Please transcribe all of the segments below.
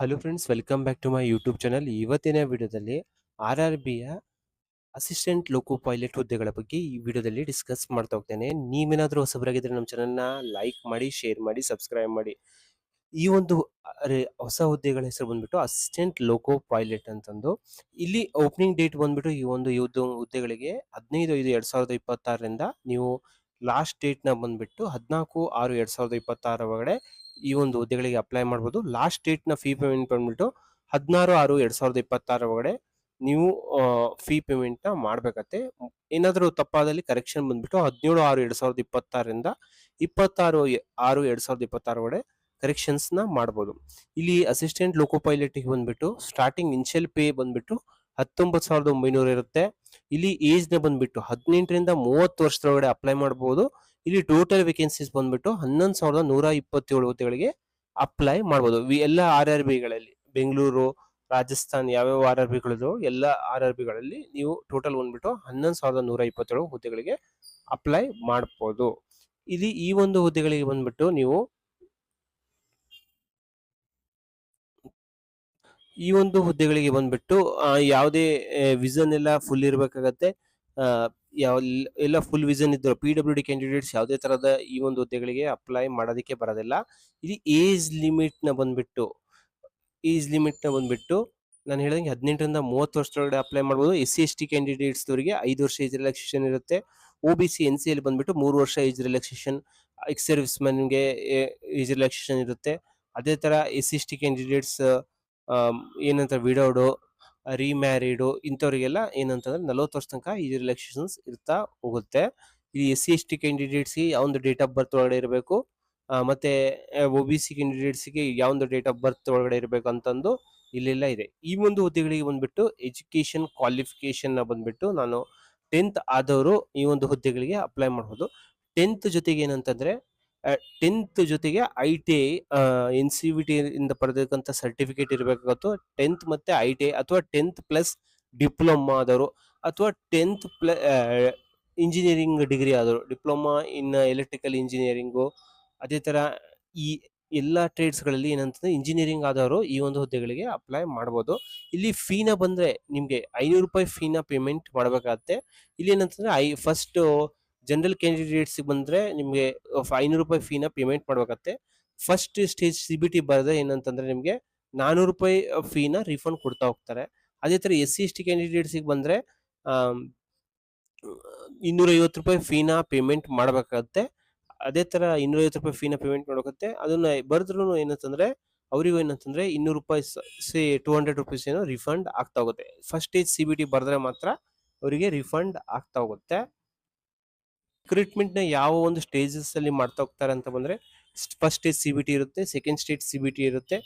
Hello friends, welcome back to my YouTube channel. ಇವತ್ತಿನ ವಿಡಿಯೋದಲ್ಲಿ RRBಯ assistant ಲೋಕೋ pilot ಹುದ್ದೆಗಳ ಬಗ್ಗೆ ಈ ವಿಡಿಯೋದಲ್ಲಿ ಡಿಸ್ಕಸ್ ಮಾಡ್ತಾ ಹೋಗ್ತೇನೆ. ನೀವೇನಾದರೂ ಹೊಸಬರಾಗಿದ್ರೆ ನಮ್ಮ ಚಾನಲ್ನ ಲೈಕ್ ಮಾಡಿ, ಶೇರ್ ಮಾಡಿ, ಸಬ್ಸ್ಕ್ರೈಬ್ ಮಾಡಿ. ಈ ಒಂದು ಹೊಸ ಹುದ್ದೆಗಳ ಹೆಸರು ಬಂದ್ಬಿಟ್ಟು ಅಸಿಸ್ಟೆಂಟ್ ಲೋಕೋ ಪೈಲಟ್ ಅಂತಂದು. ಇಲ್ಲಿ ಓಪನಿಂಗ್ ಡೇಟ್ ಬಂದ್ಬಿಟ್ಟು ಈ ಒಂದು ಹುದ್ದೆಗಳಿಗೆ 15/5/2026ರಿಂದ ನೀವು ಲಾಸ್ಟ್ ಡೇಟ್ ನ ಬಂದ್ಬಿಟ್ಟು 14/6/2026 ಒಳಗಡೆ ಈ ಒಂದು ಹುದ್ದೆಗಳಿಗೆ ಅಪ್ಲೈ ಮಾಡ್ಬೋದು. ಲಾಸ್ಟ್ ಡೇಟ್ ನ ಫೀ ಪೇಮೆಂಟ್ ಬಂದ್ಬಿಟ್ಟು 16/6/2026 ಒಳಗಡೆ ನೀವು ಫೀ ಪೇಮೆಂಟ್ ನ ಮಾಡ್ಬೇಕತ್ತೆ. ಏನಾದರೂ ತಪ್ಪಾದಲ್ಲಿ ಕರೆಕ್ಷನ್ ಬಂದ್ಬಿಟ್ಟು 17/6/2026ರಿಂದ 26/6/2026 ಒಳಗಡೆ ಕರೆಕ್ಷನ್ಸ್ ನ ಮಾಡ್ಬೋದು. ಇಲ್ಲಿ ಅಸಿಸ್ಟೆಂಟ್ ಲೋಕೋ ಪೈಲಟ್ ಬಂದ್ಬಿಟ್ಟು ಸ್ಟಾರ್ಟಿಂಗ್ ಇನಿಷಿಯಲ್ ಪೇ ಬಂದ್ಬಿಟ್ಟು 19,900 ಇರುತ್ತೆ. ಇಲ್ಲಿ ಏಜ್ ನ ಬಂದ್ಬಿಟ್ಟು 18ರಿಂದ 30 ವರ್ಷದೊಳಗಡೆ ಅಪ್ಲೈ ಮಾಡಬಹುದು. ಇಲ್ಲಿ ಟೋಟಲ್ ವೇಕೆನ್ಸೀಸ್ ಬಂದ್ಬಿಟ್ಟು 11,127 ಹುದ್ದೆಗಳಿಗೆ ಅಪ್ಲೈ ಮಾಡಬಹುದು. ಎಲ್ಲ RRBಗಳಲ್ಲಿ ಬೆಂಗಳೂರು, ರಾಜಸ್ಥಾನ್ ಯಾವ್ಯಾವ RRBಗಳಿದೋ ಎಲ್ಲ RRBಗಳಲ್ಲಿ ನೀವು ಟೋಟಲ್ ಬಂದ್ಬಿಟ್ಟು 11,127 ಹುದ್ದೆಗಳಿಗೆ ಅಪ್ಲೈ ಮಾಡಬಹುದು. ಇಲ್ಲಿ ಈ ಒಂದು ಹುದ್ದೆಗಳಿಗೆ ಬಂದ್ಬಿಟ್ಟು ನೀವು ಈ ಒಂದು ಹುದ್ದೆಗಳಿಗೆ ಬಂದ್ಬಿಟ್ಟು ಯಾವುದೇ ವಿಷನ್ ಎಲ್ಲ ಫುಲ್ ಇರಬೇಕಾಗತ್ತೆ. ಯಾವ ಎಲ್ಲ ಫುಲ್ ವಿಷನ್ ಇದ್ರು PWD ಕ್ಯಾಂಡಿಡೇಟ್ಸ್ ಯಾವುದೇ ತರದ ಈ ಒಂದು ಹುದ್ದೆಗಳಿಗೆ ಅಪ್ಲೈ ಮಾಡೋದಕ್ಕೆ ಬರೋದಿಲ್ಲ. ಇಲ್ಲಿ ಏಜ್ ಲಿಮಿಟ್ ನ ಬಂದ್ಬಿಟ್ಟು ನಾನು ಹೇಳಿದಂಗೆ 18ರಿಂದ 30 ವರ್ಷದೊಳಗಡೆ ಅಪ್ಲೈ ಮಾಡ್ಬೋದು. SC/ST ಕ್ಯಾಂಡಿಡೇಟ್ಸ್ ಅವರಿಗೆ 5 ವರ್ಷ ಏಜ್ ರಿಲ್ಯಾಕ್ಸೇಷನ್ ಇರುತ್ತೆ. OBC NC ಅಲ್ಲಿ ಬಂದ್ಬಿಟ್ಟು 3 ವರ್ಷ ಏಜ್ ರಿಲ್ಯಾಕ್ಸೇಷನ್, ಎಕ್ಸ್ ಸರ್ವಿಸ್ ಮ್ಯಾನ್ಗೆ ಏಜ್ ರಿಲ್ಯಾಕ್ಸೇಷನ್ ಇರುತ್ತೆ. ಅದೇ ತರ SC/ST ಕ್ಯಾಂಡಿಡೇಟ್ಸ್ ಏನಂತ ವಿಡೋಡು, ರೀಮ್ಯಾರಿಡು ಇಂಥವ್ರಿಗೆಲ್ಲ ಏನಂತಂದ್ರೆ 40 ವರ್ಷ ತನಕ ಈ ರಿಲ್ಯಾಕ್ಸೇಷನ್ಸ್ ಇರ್ತಾ ಹೋಗುತ್ತೆ. ಈ SC/ST ಕ್ಯಾಂಡಿಡೇಟ್ಸ್ಗೆ ಯಾವೊಂದು ಡೇಟ್ ಆಫ್ ಬರ್ತ್ ಒಳಗಡೆ ಇರಬೇಕು, ಮತ್ತೆ OBC ಕ್ಯಾಂಡಿಡೇಟ್ಸ್ಗೆ ಯಾವೊಂದು ಡೇಟ್ ಆಫ್ ಬರ್ತ್ ಒಳಗಡೆ ಇರಬೇಕು ಅಂತಂದು ಇಲ್ಲೆಲ್ಲ ಇದೆ. ಈ ಒಂದು ಹುದ್ದೆಗಳಿಗೆ ಬಂದ್ಬಿಟ್ಟು ಎಜುಕೇಶನ್ ಕ್ವಾಲಿಫಿಕೇಶನ್ ನ ಬಂದ್ಬಿಟ್ಟು ನಾನು 10th ಆದವರು ಈ ಒಂದು ಹುದ್ದೆಗಳಿಗೆ ಅಪ್ಲೈ ಮಾಡಬಹುದು. 10th ಜೊತೆಗೆ ಏನಂತಂದ್ರೆ 10th ಜೊತೆಗೆ ITI NCVT ಇಂದ ಪಡೆದಿರ್ತಕ್ಕಂಥ ಸರ್ಟಿಫಿಕೇಟ್ ಇರಬೇಕಾಗುತ್ತೆ. 10th ಮತ್ತೆ ITI ಅಥವಾ 10th ಪ್ಲಸ್ ಡಿಪ್ಲೊಮಾ ಆದವರು ಅಥವಾ 10th ಇಂಜಿನಿಯರಿಂಗ್ ಡಿಗ್ರಿ ಆದವರು, ಡಿಪ್ಲೊಮಾ ಇನ್ ಎಲೆಕ್ಟ್ರಿಕಲ್ ಇಂಜಿನಿಯರಿಂಗು, ಅದೇ ತರ ಈ ಎಲ್ಲಾ ಟ್ರೇಡ್ಸ್ ಗಳಲ್ಲಿ ಏನಂತಂದ್ರೆ ಇಂಜಿನಿಯರಿಂಗ್ ಆದವರು ಈ ಒಂದು ಹುದ್ದೆಗಳಿಗೆ ಅಪ್ಲೈ ಮಾಡಬಹುದು. ಇಲ್ಲಿ ಫೀನ ಬಂದ್ರೆ ನಿಮ್ಗೆ 500 ರೂಪಾಯಿ ಫೀನ ಪೇಮೆಂಟ್ ಮಾಡಬೇಕಾಗತ್ತೆ. ಇಲ್ಲಿ ಏನಂತಂದ್ರೆ ಫಸ್ಟ್ ಜನರಲ್ ಕ್ಯಾಂಡಿಡೇಟ್ಸ್ ಬಂದ್ರೆ ನಿಮ್ಗೆ 500 ರೂಪಾಯಿ ಫೀನ ಪೇಮೆಂಟ್ ಮಾಡ್ಬೇಕಾಗತ್ತೆ. ಫಸ್ಟ್ ಸ್ಟೇಜ್ CBT ಬರೆದ್ರೆ ಏನಂತಂದ್ರೆ ನಿಮ್ಗೆ 400 ರೂಪಾಯಿ ಫೀನ ರಿಫಂಡ್ ಕೊಡ್ತಾ ಹೋಗ್ತಾರೆ. ಅದೇ ತರ SC/ST ಕ್ಯಾಂಡಿಡೇಟ್ಸ್ ಬಂದ್ರೆ 250 ರೂಪಾಯಿ ಫೀನ ಪೇಮೆಂಟ್ ಮಾಡಬೇಕಾಗತ್ತೆ. ಅದೇ ತರ 250 ರೂಪಾಯಿ ಫೀನ ಪೇಮೆಂಟ್ ಮಾಡಬೇಕಾಗುತ್ತೆ. ಅದನ್ನ ಬರೆದ್ರು ಏನಂತಂದ್ರೆ ಅವರಿಗೂ ಏನಂತಂದ್ರೆ 200 ರೂಪಾಯಿ 200 ರುಪೀಸ್ ಏನೋ ರಿಫಂಡ್ ಆಗ್ತಾ ಹೋಗುತ್ತೆ. ಫಸ್ಟ್ ಸ್ಟೇಜ್ CBT ಬರೆದ್ರೆ ಮಾತ್ರ ಅವರಿಗೆ ರಿಫಂಡ್ ಆಗ್ತಾ ಹೋಗುತ್ತೆ. ರಿಕ್ರೂಟ್ಮೆಂಟ್ ನ ಯಾವ ಒಂದು ಸ್ಟೇಜಸ್ ಅಲ್ಲಿ ಮಾಡ್ತಾ ಹೋಗ್ತಾರೆ ಅಂತ ಬಂದ್ರೆ ಫಸ್ಟ್ ಸ್ಟೇಜ್ CBT ಇರುತ್ತೆ, ಸೆಕೆಂಡ್ ಸ್ಟೇಜ್ CBT ಇರುತ್ತೆ,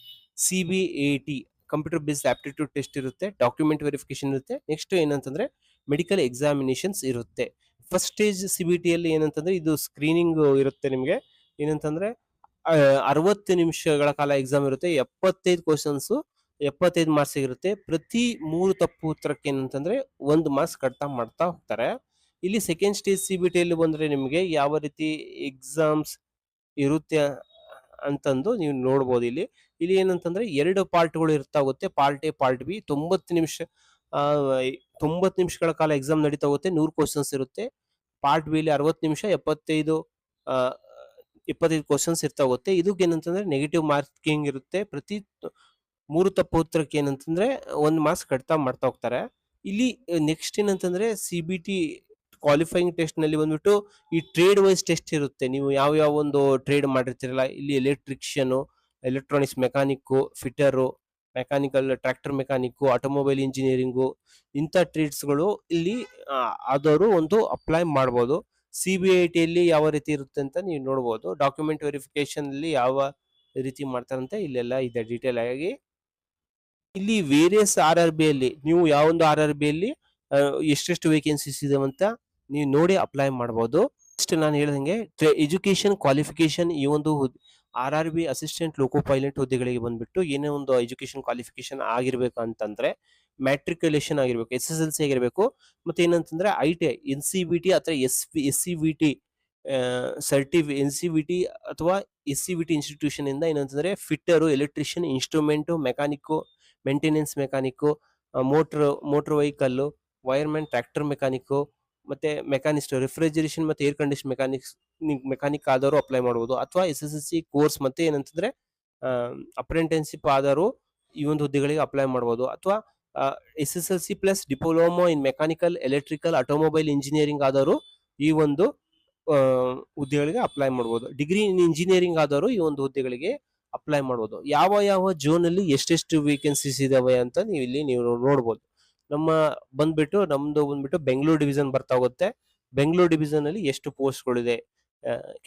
CBAT computer based aptitude test ಇರುತ್ತೆ, ಡಾಕ್ಯುಮೆಂಟ್ ವೆರಿಫಿಕೇಶನ್ ಇರುತ್ತೆ. ನೆಕ್ಸ್ಟ್ ಏನಂತಂದ್ರೆ ಮೆಡಿಕಲ್ ಎಕ್ಸಾಮಿನೇಷನ್ಸ್ ಇರುತ್ತೆ. ಫಸ್ಟ್ ಸ್ಟೇಜ್ CBT ಅಲ್ಲಿ ಏನಂತಂದ್ರೆ ಇದು ಸ್ಕ್ರೀನಿಂಗ್ ಇರುತ್ತೆ. ನಿಮಗೆ ಏನಂತಂದ್ರೆ 60 ನಿಮಿಷಗಳ ಕಾಲ ಎಕ್ಸಾಮ್ ಇರುತ್ತೆ. 75 ಕ್ವಶನ್ಸ್ 75 ಮಾರ್ಕ್ಸ್ ಇರುತ್ತೆ. ಪ್ರತಿ 3 ತಪ್ಪು ಉತ್ತರಕ್ಕೆ ಏನಂತಂದ್ರೆ 1 ಮಾರ್ಕ್ಸ್ ಕಟ್ತಾ ಮಾಡ್ತಾ ಹೋಗ್ತಾರೆ. ಇಲ್ಲಿ ಸೆಕೆಂಡ್ ಸ್ಟೇಜ್ CBT ಅಲ್ಲಿ ಬಂದ್ರೆ ನಿಮಗೆ ಯಾವ ರೀತಿ ಎಕ್ಸಾಮ್ಸ್ ಇರುತ್ತೆ ಅಂತಂದು ನೀವು ನೋಡ್ಬೋದು. ಇಲ್ಲಿ ಏನಂತಂದ್ರೆ 2 ಪಾರ್ಟ್ಗಳು ಇರ್ತಾ ಹೋಗುತ್ತೆ. Part A, part B. 90 ನಿಮಿಷಗಳ ಕಾಲ ಎಕ್ಸಾಮ್ ನಡೀತಾ ಹೋಗುತ್ತೆ. 100 ಕ್ವಶನ್ಸ್ ಇರುತ್ತೆ. ಪಾರ್ಟ್ B ಅಲ್ಲಿ 60 ನಿಮಿಷ 25 ಕ್ವಶನ್ಸ್ ಇರ್ತಾ ಹೋಗುತ್ತೆ. ಇದಕ್ಕೆ ಏನಂತಂದ್ರೆ ನೆಗೆಟಿವ್ ಮಾರ್ಕಿಂಗ್ ಇರುತ್ತೆ. ಪ್ರತಿ 3 ತಪ್ಪು ಉತ್ತರಕ್ಕೆ ಏನಂತಂದ್ರೆ 1 ಮಾರ್ಕ್ಸ್ ಕಟ್ತಾ ಮಾಡ್ತಾ ಹೋಗ್ತಾರೆ. ಇಲ್ಲಿ ನೆಕ್ಸ್ಟ್ ಏನಂತಂದ್ರೆ CBT ಕ್ವಾಲಿಫೈಯಿಂಗ್ ಟೆಸ್ಟ್ ನಲ್ಲಿ ಬಂದ್ಬಿಟ್ಟು ಈ ಟ್ರೇಡ್ ವೈಸ್ ಟೆಸ್ಟ್ ಇರುತ್ತೆ. ನೀವು ಯಾವ ಒಂದು ಟ್ರೇಡ್ ಮಾಡಿರ್ತೀರಲ್ಲ, ಇಲ್ಲಿ electrician, electronics mechanic, fitter, mechanical tractor mechanic, automobile engineering, ಇಂಥ ಟ್ರೇಡ್ಸ್ಗಳು ಇಲ್ಲಿ ಆದವರು ಒಂದು ಅಪ್ಲೈ ಮಾಡ್ಬೋದು. CBIT ಅಲ್ಲಿ ಯಾವ ರೀತಿ ಇರುತ್ತೆ ಅಂತ ನೀವು ನೋಡ್ಬೋದು. ಡಾಕ್ಯುಮೆಂಟ್ ವೆರಿಫಿಕೇಶನ್ ಅಲ್ಲಿ ಯಾವ ರೀತಿ ಮಾಡ್ತಾರಂತೆ ಇಲ್ಲೆಲ್ಲ ಇದೆ ಡೀಟೇಲ್ ಆಗಿ. ಇಲ್ಲಿ ವೇರಿಯಸ್ RRB ಅಲ್ಲಿ ನೀವು ಯಾವೊಂದು RRB ಅಲ್ಲಿ ಎಷ್ಟೆಷ್ಟು ವೇಕೆನ್ಸೀಸ್ ಇದೆ ಅಂತ ನೀವು ನೋಡಿ ಅಪ್ಲೈ ಮಾಡಬಹುದು. ನೆಕ್ಸ್ಟ್ ನಾನು ಹೇಳ್ದಂಗೆ ಎಜುಕೇಶನ್ ಕ್ವಾಲಿಫಿಕೇಶನ್ ಈ ಒಂದು RRB ಅಸಿಸ್ಟೆಂಟ್ ಲೋಕೋ ಪೈಲಟ್ ಹುದ್ದೆಗಳಿಗೆ ಬಂದ್ಬಿಟ್ಟು ಏನೇ ಒಂದು ಎಜುಕೇಶನ್ ಕ್ವಾಲಿಫಿಕೇಶನ್ ಆಗಿರ್ಬೇಕು ಅಂತಂದ್ರೆ ಮ್ಯಾಟ್ರಿಕ್ಯುಲೇಷನ್ ಆಗಿರ್ಬೇಕು, SSLC ಆಗಿರ್ಬೇಕು, ಮತ್ತೆ ಏನಂತಂದ್ರೆ ITI, NCVT ಅಥವಾ SCVT NCVT ಅಥವಾ SCVT ಇನ್ಸ್ಟಿಟ್ಯೂಷನ್ ಇಂದ ಏನಂತಂದ್ರೆ fitter, electrician, instrument, mechanic, maintenance mechanic, motor vehicle, wireman, tractor mechanic, ಮತ್ತೆ ಮೆಕ್ಯಾನಿಸ್ಟ್, ರಿಫ್ರಿಜರೇಷನ್ ಮತ್ತೆ ಏರ್ ಕಂಡೀಷನ್ ಮೆಕ್ಯಾನಿಕ್ ಆದವರು ಅಪ್ಲೈ ಮಾಡಬಹುದು. ಅಥವಾ SSLC ಕೋರ್ಸ್ ಮತ್ತೆ ಏನಂತಂದ್ರೆ ಅಪ್ರೆಂಟಿಸ್ಶಿಪ್ ಆದವರು ಈ ಒಂದು ಹುದ್ದೆಗಳಿಗೆ ಅಪ್ಲೈ ಮಾಡಬಹುದು. ಅಥವಾ SSLC plus diploma in mechanical, electrical, automobile engineering ಆದವರು ಈ ಒಂದು ಹುದ್ದೆಗಳಿಗೆ ಅಪ್ಲೈ ಮಾಡಬಹುದು. ಡಿಗ್ರಿ ಇನ್ ಇಂಜಿನಿಯರಿಂಗ್ ಆದವರು ಈ ಒಂದು ಹುದ್ದೆಗಳಿಗೆ ಅಪ್ಲೈ ಮಾಡಬಹುದು. ಯಾವ ಯಾವ ಝೋನ್ ಅಲ್ಲಿ ಎಷ್ಟೆಷ್ಟು ವೇಕೆನ್ಸೀಸ್ ಇದಾವೆ ಅಂತ ನೀವು ನೋಡಬಹುದು. ನಮ್ದು ಬಂದ್ಬಿಟ್ಟು ಬೆಂಗಳೂರು ಡಿವಿಷನ್ ಬರ್ತಾ ಹೋಗುತ್ತೆ. ಬೆಂಗಳೂರು ಡಿವಿಷನ್ ಅಲ್ಲಿ ಎಷ್ಟು ಪೋಸ್ಟ್ಗಳಿದೆ,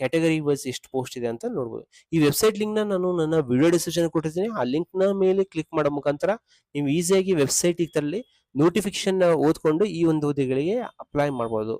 ಕ್ಯಾಟಗರಿ ವೈಸ್ ಎಷ್ಟು ಪೋಸ್ಟ್ ಇದೆ ಅಂತ ನೋಡ್ಬೋದು. ಈ ವೆಬ್ಸೈಟ್ ಲಿಂಕ್ ನಾನು ನನ್ನ ವಿಡಿಯೋ ಡಿಸ್ಕ್ರಿಪ್ಷನ್ ಕೊಟ್ಟಿರ್ತೀನಿ. ಆ ಲಿಂಕ್ ನ ಮೇಲೆ ಕ್ಲಿಕ್ ಮಾಡೋ ಮುಖಾಂತರ ನೀವು ಈಸಿಯಾಗಿ ವೆಬ್ಸೈಟ್ ತರಲಿ ನೋಟಿಫಿಕೇಶನ್ ಓದ್ಕೊಂಡು ಈ ಒಂದು ಹುದ್ದೆಗಳಿಗೆ ಅಪ್ಲೈ ಮಾಡಬಹುದು.